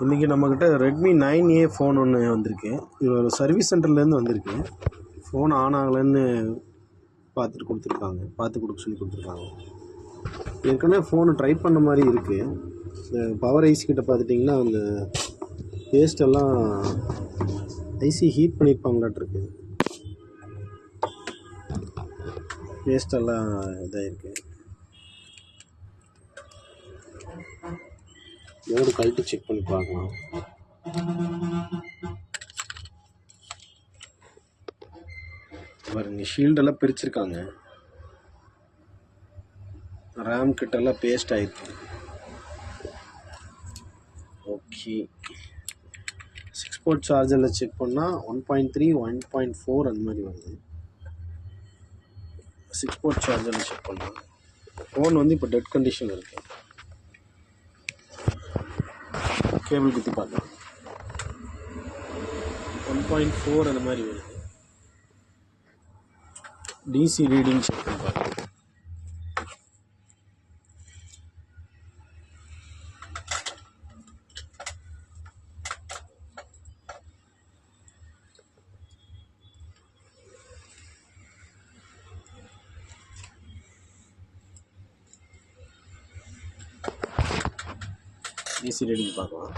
இன்றைக்கி நம்மக்கிட்ட Redmi 9A phone ஒன்று வந்திருக்கு. இது ஒரு சர்வீஸ் சென்டர்லேருந்து வந்திருக்கு. ஃபோன் ஆன் ஆகலைன்னு பார்த்து கொடுக்க சொல்லி கொடுத்துருக்காங்க. ஏற்கனவே ஃபோனு ட்ரை பண்ண மாதிரி இருக்குது. இந்த பவர் ஐசி கிட்ட பார்த்துட்டிங்கன்னா அந்த பேஸ்டெல்லாம் ஐசி ஹீட் பண்ணியிருப்பாங்களாட்டிருக்கு. பேஸ்டெல்லாம் இதாகிருக்கு. மோடு கழட்டி செக் பண்ணி பார்க்கலாம். பாருங்க, ஷீல்டெல்லாம் பிரிச்சிருக்காங்க. ரேம் கிட்டெல்லாம் பேஸ்ட் ஆயிருக்கு. ஓகே, 6 போர்ட் சார்ஜரில் செக் பண்ணால் 1.3 1.4 அந்த மாதிரி வருது. 6 போர்ட் சார்ஜரில் செக் பண்ணால் ஃபோன் வந்து இப்போ டெட் கண்டிஷனில் இருக்குது. கேபிள் குத்தி பார்க்கலாம். 1.4 அந்த மாதிரி வருது. டிசி ரீடிங் செக் பண்ணி பார்க்கலாம். டிசி ரீடிங் பார்க்கலாம்.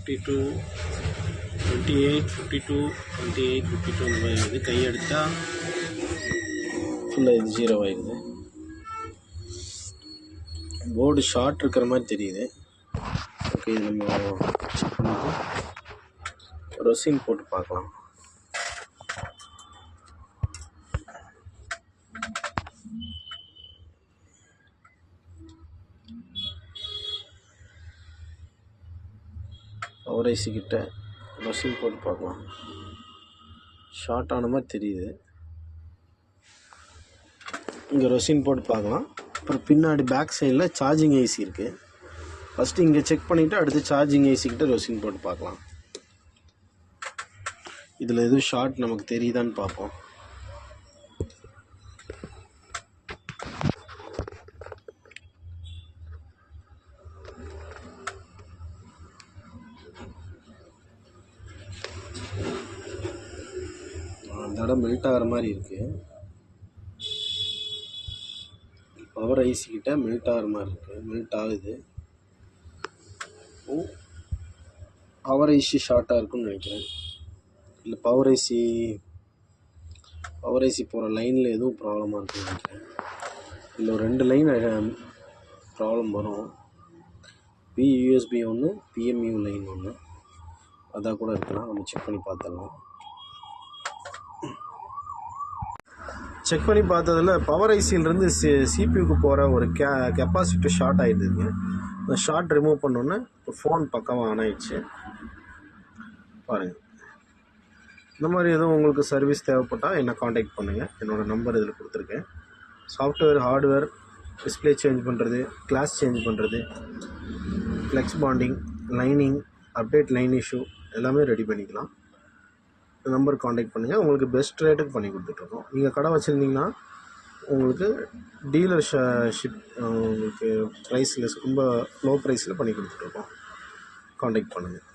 $52, $28, $52, $28, $52 அந்த மாதிரி இருக்குது. கை எடுத்தா ஃபுல்லாக இது 0 ஆகிடுது. போர்டு ஷார்ட் இருக்கிற மாதிரி தெரியுது. ஓகே, இது நம்ம செக் பண்ணிட்டு ரொசின் போட்டு பார்க்கலாம். பவர் ஐசி கிட்ட ரொசின் போட்டு பார்க்கலாம். ஷார்ட் ஆன மாதிரி தெரியுது. இங்கே ரொசின் போட்டு பார்க்கலாம். அப்புறம் பின்னாடி பேக் சைடில் சார்ஜிங் ஐசி இருக்குது. ஃபஸ்ட்டு இங்கே செக் பண்ணிவிட்டு அடுத்து சார்ஜிங் ஐசி கிட்ட ரொசின் போட்டு பார்க்கலாம். இதில் எதுவும் ஷார்ட் நமக்கு தெரியுதான்னு பார்ப்போம். அந்த இடம் மெல்ட் ஆகிற மாதிரி இருக்குது. பவர் ஐசி கிட்ட மெல்ட் ஆகிற மாதிரி இருக்குது. மெல்ட் ஆகுது. பவர் ஐசி ஷார்ட்டாக இருக்குன்னு நினைக்கிறேன். இல்லை பவர் ஐசி போகிற லைனில் எதுவும் ப்ராப்ளமாக இருக்குன்னு நினைக்கிறேன். இல்லை ஒரு 2 லைன் ப்ராப்ளம் வரும். யூஎஸ்பி ஒன்று, PMU லைன் ஒன்று, அதான் கூட இருக்கலாம். நம்ம செக் பண்ணி பார்த்துடலாம். செக் பண்ணி பார்த்ததில் பவர் ஐசியிலேருந்து சிபியூக்கு போகிற ஒரு கெப்பாசிட்டி ஷார்ட் ஆகிடுதுங்க. அந்த ஷார்ட் ரிமூவ் பண்ணோன்னே இப்போ ஃபோன் பக்கமாக ஆன் ஆகிடுச்சு. பாருங்கள், இந்த மாதிரி எதுவும் உங்களுக்கு சர்வீஸ் தேவைப்பட்டால் என்னை காண்டாக்ட் பண்ணுங்கள். என்னோடய நம்பர் இதில் கொடுத்துருக்கேன். சாஃப்ட்வேர், ஹார்ட்வேர், டிஸ்பிளே சேஞ்ச் பண்ணுறது, கிளாஸ் சேஞ்ச் பண்ணுறது, flex bonding, lining, update line issue எல்லாமே ரெடி பண்ணிக்கலாம். இந்த நம்பர் காண்டாக்ட் பண்ணுங்கள். உங்களுக்கு பெஸ்ட் ரேட்டுக்கு பண்ணி கொடுத்துட்ருக்கோம். நீங்கள் கடை வச்சுருந்தீங்கன்னா உங்களுக்கு டீலர்ஷிப் உங்களுக்கு ப்ரைஸில் ரொம்ப லோ ப்ரைஸில் பண்ணி கொடுத்துட்ருக்கோம். காண்டாக்ட் பண்ணுங்கள்.